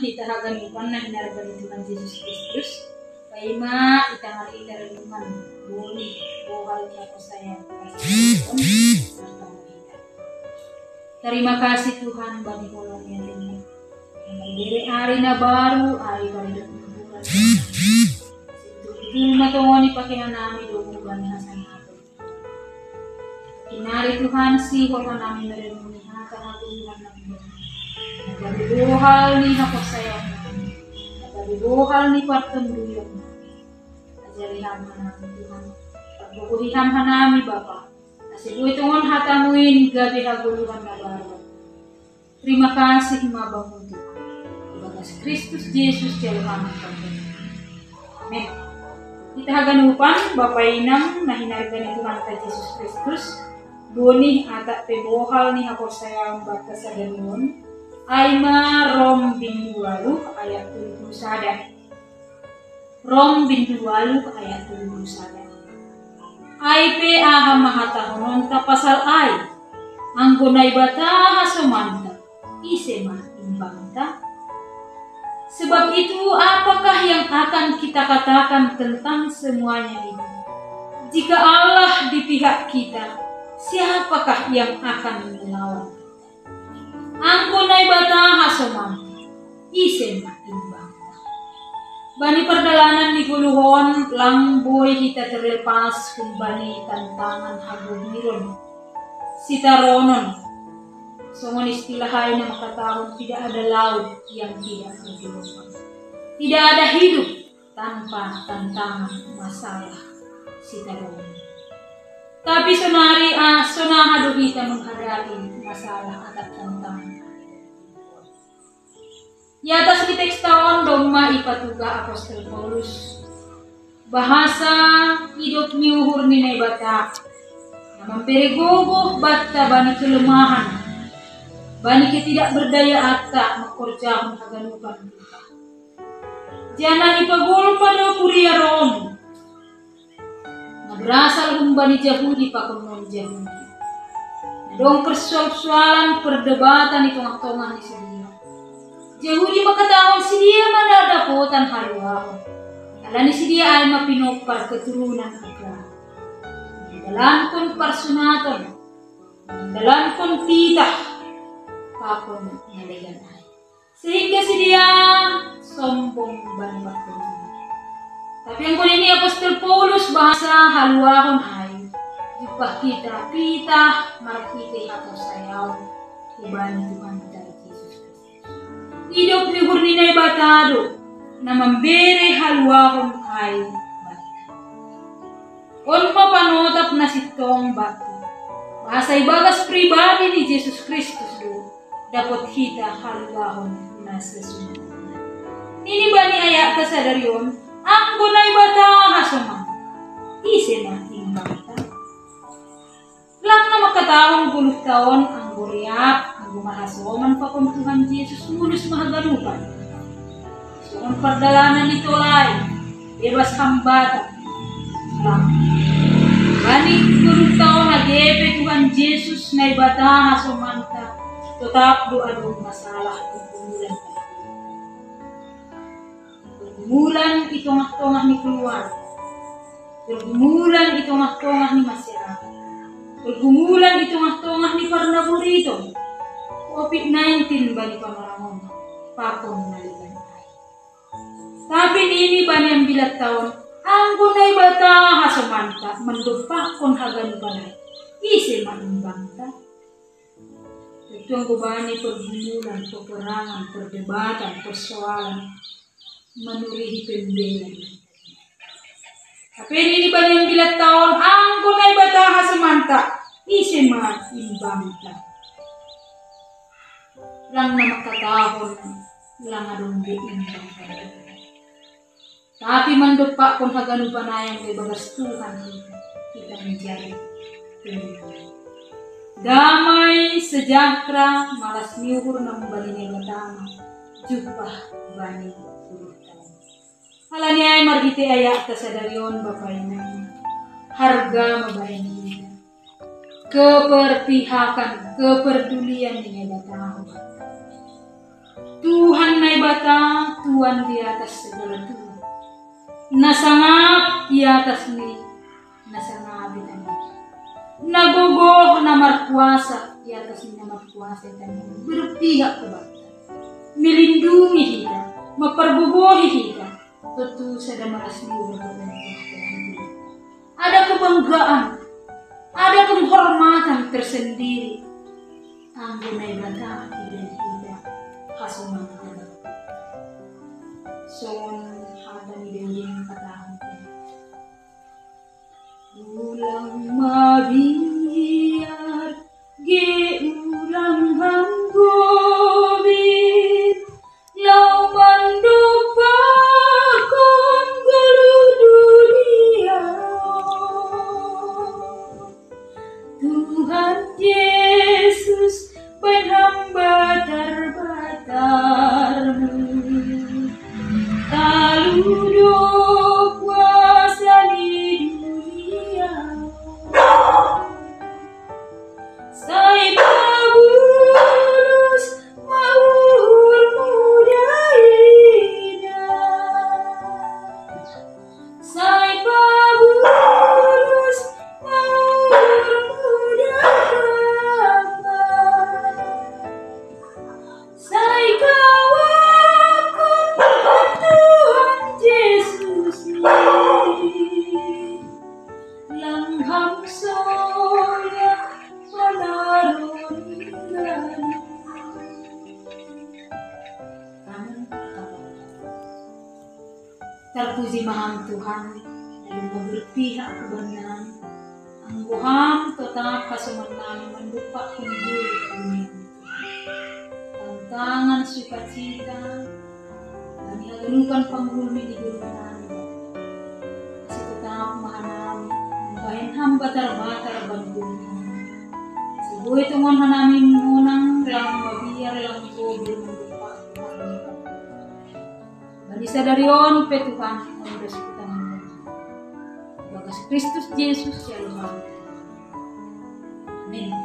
kita haganupan na hinargan Tuhan Yesus Kristus. Kaima kita hari renungan boleh bohalnya kesayang terima kasih Tuhan bagi kolomnya ini. Dari hari na baru, hari baru bulan. Itu matongoni pakai nami domo bani hasan aku. Inari Tuhan si kota nami merenungi karena Tuhan nami. Dari bohal ni hapos sayang nami. Dari bohal ni partenduyan. Ajarihan nami Tuhan. Pagbubuhihan nami Bapa. Asibu itungon hatamuin gabi haguluhan na baru. Terima kasih mabangun Tuhan. Bagas Kristus Yesus Tuhan kami. Amin. Kita haganupan Bapa Inam na hinargan Tuhan ka Yesus Kristus. Boni atak pebohal ni hapos sayang bata sa ganon. Aima Rom 28 ayat 71. Rom 28 ayat 71. Ay pe aha mahatahonon ta pasal ay ang gunay bata hasumanta isema imbangta. Sebab itu apakah yang akan kita katakan tentang semuanya ini? Jika Allah di pihak kita, siapakah yang akan melawan? Ang gunay bata hasumanta isema imbangta. Bani perjalanan di guluhon lang boy kita terlepas kembali tantangan hagumiron sitaronon. Songon istilahay na makatahon tidak ada laut yang tidak bergelombang. Tidak ada hidup tanpa tantangan masalah sitaronon. Tapi sonahado kita menghadapi masalah atau tantangan. Di atas teks tahun dogma ipatuga Apostol Paulus. Bahasa hidup miuhur ni bata. Na mamperigogo bata bani kelemahan. Bani ketidak berdaya atta makorjahon haganupan kita. Jana ipagol pada kuria Rom. Berasal bani Yahudi pakon Yahudi. Dong persoalan perdebatan itu tengah-tengah di sini. Yahudi makatawag si dia manadapotan haluahon. Alani si dia ay mapinopar keturunan agama. Dalan kon parsunaton. Dalan kon titah. Kapon nalayan ay. Sehingga si dia sombong banbat keturunan. Tapi ang kunin ni Apostol Paulus bahasa haluahon ay. Jupah kita pitah markite atau sayaw. Ibani Tuhan kita. Hidup ni hurninay batado na mambere halwahon ay bata. On mapanotap na sitong bata. Bahasa ibagas pribadi ni Jesus Kristus do dapat kita halwahon na sesunod. Nini ba ni ayak kasadaryon ang gunay bata hasuman? Ise na bata. Lang na makatawang 10 taon ang guriak gumahasoman pa kung Tuhan Yesus mulus mahaganupan. So, ang perdalanan nito ay bebas hambatan. Bani turun taon na gepe Tuhan Yesus na ibata hasomanta tetap doa masalah pergumulan. Pergumulan itu tengah-tengah ni keluar. Pergumulan itu tengah-tengah ni masyarakat. Pergumulan itu tengah-tengah ni parnaburito. COVID-19 bani pamarangon, pakon naligan ay. Tapi nini bani ang bilat taon, ang gunay bata hasumanta, mandupa kon hagan banay, isi manimbangta. Ito ang gubani pergumulan, peperangan, perdebatan, persoalan, manurihi pembelan. Tapi nini bani ang bilat taon, ang gunay bata hasumanta, isi manimbangta. Lang na makatahon lang adong diin. Tapi mandupa kung haganupanayang kay bagas Tuhan kita menjadi damai sejahtera malas miuhur ng balinay matama jupah bani turutan. Halani ay margiti ayak kasadaryon bapay na harga mabayan nila. Keperpihakan, kepedulian dengan bata. Tuhan na ibata Tuhan di atas segala Tuhan. Nasangap di atas ni, nasangap di tanah. Nagogoh namar kuasa di atas ni namar kuasa tanah. Berpihak ke bangsa, melindungi kita, memperbobohi kita. Tentu sedang merasmi berkorban. Ada kebanggaan, ada penghormatan tersendiri. Anggunai bata tidak tidak khasumah kita. Son hadang deling katahan. Ulang mabiar ge ulang hanggobit lau mandupa kon gulu dunia. Tuhan Yesus penghamba terbatarmu, taludo kuasa di dunia. Sai Paulus mahur muda indah, Sai Paulus mahur muda bangga, Sai kawaku Tuhan Yesus ni langham soya menaruh ninggalin. Terpuji maham Tuhan dalam berpihak kebenaran. Angguham tetap kasumanan mendupak hidup dunia. Tantangan sukacita dan hagelukan panggulmi di gulunan. Masih tetap mahanami membahin hamba terbatar banggulnya. Sebuah temuan hanami menang lang mabiar lang mobil mendupak. Balisa dari on pe Tuhan yang bersekitar Bagas Kristus Yesus Shalom. Amin.